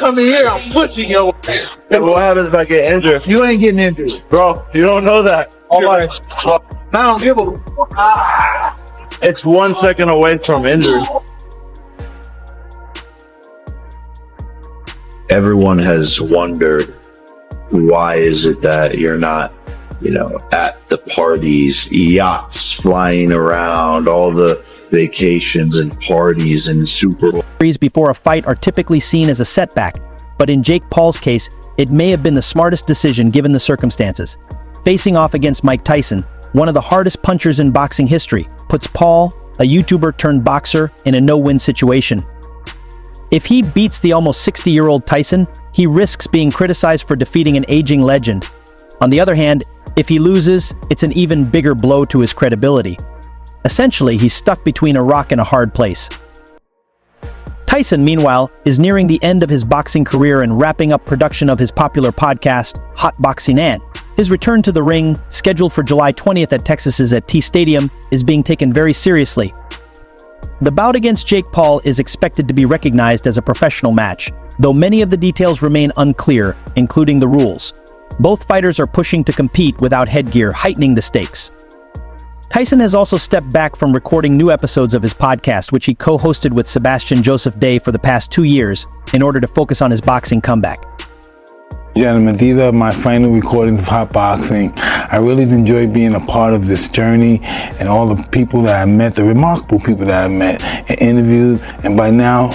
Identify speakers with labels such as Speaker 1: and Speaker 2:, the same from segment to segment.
Speaker 1: coming here, I'm pushing your ass.
Speaker 2: What happens if I get injured?
Speaker 1: You ain't getting injured.
Speaker 2: Bro, you don't know that.
Speaker 1: I don't give a.
Speaker 2: It's 1 second away from injury.
Speaker 3: Everyone has wondered, why is it that you're not, at the parties, yachts flying around, all the vacations and parties and Super Bowl.
Speaker 4: Before a fight are typically seen as a setback, but in Jake Paul's case, it may have been the smartest decision given the circumstances. Facing off against Mike Tyson, one of the hardest punchers in boxing history, puts Paul, a YouTuber turned boxer, in a no-win situation. If he beats the almost 60-year-old Tyson, he risks being criticized for defeating an aging legend. On the other hand, if he loses, it's an even bigger blow to his credibility. Essentially, he's stuck between a rock and a hard place. Tyson, meanwhile, is nearing the end of his boxing career and wrapping up production of his popular podcast, Hot Boxing Ant. His return to the ring, scheduled for July 20th at Texas's T Stadium, is being taken very seriously. The bout against Jake Paul is expected to be recognized as a professional match, though many of the details remain unclear, including the rules. Both fighters are pushing to compete without headgear, heightening the stakes. Tyson has also stepped back from recording new episodes of his podcast, which he co-hosted with Sebastian Joseph Day for the past 2 years, in order to focus on his boxing comeback.
Speaker 5: Gentlemen, these are my final recordings of Hot Boxing. I really enjoyed being a part of this journey and all the people that I met, the remarkable people that I met and interviewed. And by now,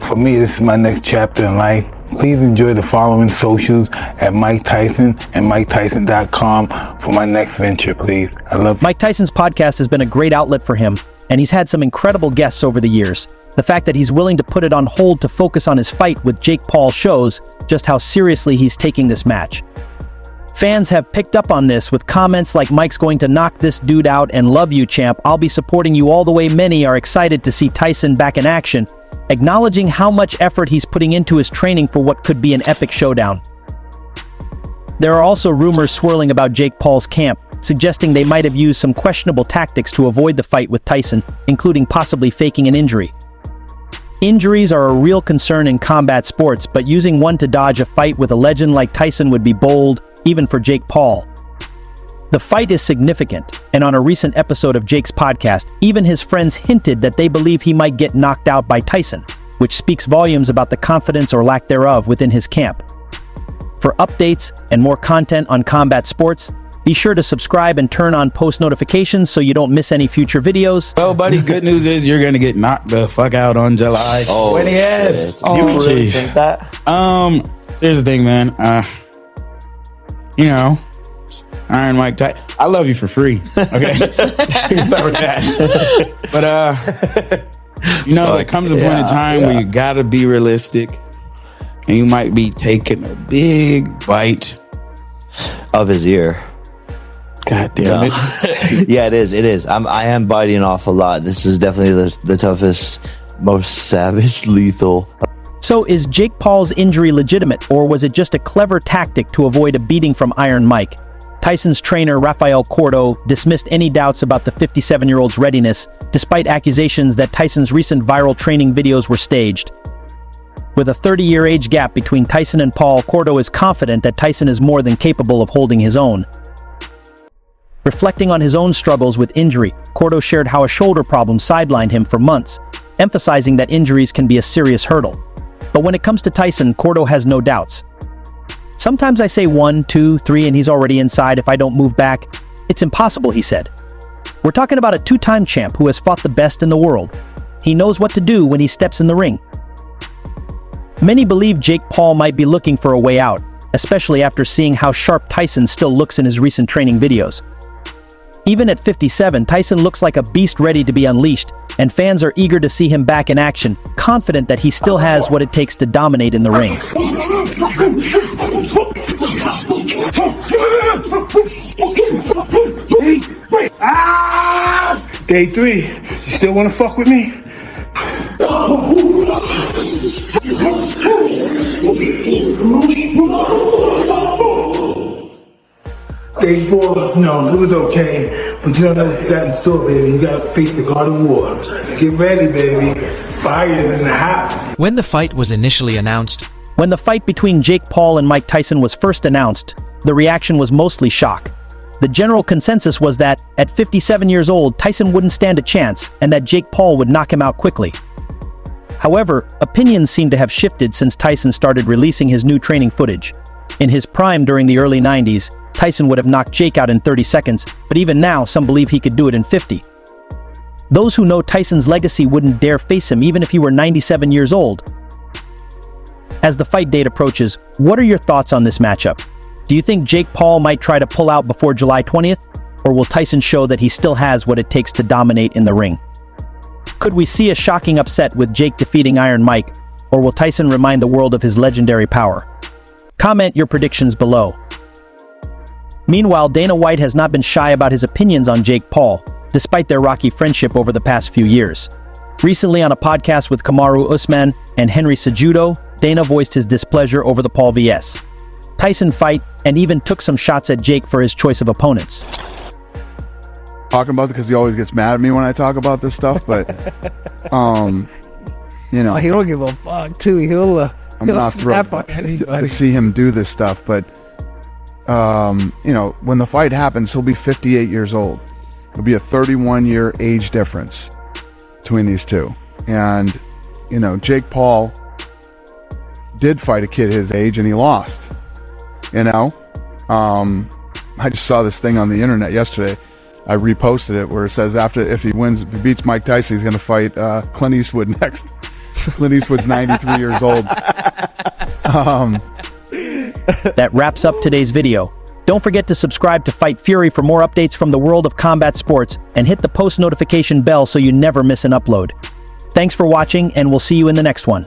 Speaker 5: for me, this is my next chapter in life. Please enjoy the following socials at Mike Tyson and MikeTyson.com for my next venture, please. I love you.
Speaker 4: Mike Tyson's podcast has been a great outlet for him, and he's had some incredible guests over the years. The fact that he's willing to put it on hold to focus on his fight with Jake Paul shows just how seriously he's taking this match. Fans have picked up on this with comments like "Mike's going to knock this dude out" and "Love you, champ. I'll be supporting you all the way." Many are excited to see Tyson back in action, acknowledging how much effort he's putting into his training for what could be an epic showdown. There are also rumors swirling about Jake Paul's camp, suggesting they might have used some questionable tactics to avoid the fight with Tyson, including possibly faking an injury. Injuries are a real concern in combat sports, but using one to dodge a fight with a legend like Tyson would be bold, even for Jake Paul. The fight is significant, and on a recent episode of Jake's podcast, even his friends hinted that they believe he might get knocked out by Tyson, which speaks volumes about the confidence or lack thereof within his camp. For updates and more content on combat sports, be sure to subscribe and turn on post notifications so you don't miss any future videos.
Speaker 6: Well, buddy, good news is you're gonna get knocked the fuck out on July 20th.
Speaker 3: You really think that?
Speaker 6: So here's the thing, man. Iron Mike Tyson. I love you for free. Okay, start with that. But there comes a point in time where you gotta be realistic, and you might be taking a big bite
Speaker 3: Of his ear.
Speaker 6: God damn it.
Speaker 3: Yeah, it is. I am biting off a lot. This is definitely the toughest, most savage, lethal.
Speaker 4: So is Jake Paul's injury legitimate, or was it just a clever tactic to avoid a beating from Iron Mike? Tyson's trainer, Rafael Cordo, dismissed any doubts about the 57-year-old's readiness, despite accusations that Tyson's recent viral training videos were staged. With a 30-year age gap between Tyson and Paul, Cordo is confident that Tyson is more than capable of holding his own. Reflecting on his own struggles with injury, Cordo shared how a shoulder problem sidelined him for months, emphasizing that injuries can be a serious hurdle. But when it comes to Tyson, Cordo has no doubts. "Sometimes I say 1, 2, 3 and he's already inside if I don't move back. It's impossible," he said. We're talking about a 2-time champ who has fought the best in the world. He knows what to do when he steps in the ring. Many believe Jake Paul might be looking for a way out, especially after seeing how sharp Tyson still looks in his recent training videos. Even at 57, Tyson looks like a beast ready to be unleashed, and fans are eager to see him back in action, confident that he still has what it takes to dominate in the ring.
Speaker 5: Day 3, you still want to fuck with me? Day 4, no, it was okay, but you don't know what you got in store, baby. You got to face the God of War. Get ready, baby. Fire in the house.
Speaker 7: When the fight was initially announced,
Speaker 4: When the fight between Jake Paul and Mike Tyson was first announced, the reaction was mostly shock. The general consensus was that, at 57 years old, Tyson wouldn't stand a chance and that Jake Paul would knock him out quickly. However, opinions seem to have shifted since Tyson started releasing his new training footage. In his prime during the early 90s, Tyson would have knocked Jake out in 30 seconds, but even now some believe he could do it in 50. Those who know Tyson's legacy wouldn't dare face him even if he were 97 years old. As the fight date approaches, what are your thoughts on this matchup? Do you think Jake Paul might try to pull out before July 20th? Or will Tyson show that he still has what it takes to dominate in the ring? Could we see a shocking upset with Jake defeating Iron Mike? Or will Tyson remind the world of his legendary power? Comment your predictions below. Meanwhile, Dana White has not been shy about his opinions on Jake Paul, despite their rocky friendship over the past few years. Recently on a podcast with Kamaru Usman and Henry Cejudo, Dana voiced his displeasure over the Paul vs. Tyson fight and even took some shots at Jake for his choice of opponents.
Speaker 7: Talking about it because he always gets mad at me when I talk about this stuff, but you know,
Speaker 8: he don't give a fuck too. He'll
Speaker 7: I'm not thrilled to see him do this stuff, but you know, when the fight happens, he'll be 58 years old. It'll be a 31-year age difference between these two, and you know, Jake Paul did fight a kid his age and he lost. You know, I just saw this thing on the internet yesterday. I reposted it where it says if he beats Mike Tyson, he's going to fight Clint Eastwood next. Clint Eastwood's 93 years old.
Speaker 4: That wraps up today's video. Don't forget to subscribe to Fight Fury for more updates from the world of combat sports and hit the post notification bell so you never miss an upload. Thanks for watching and we'll see you in the next one.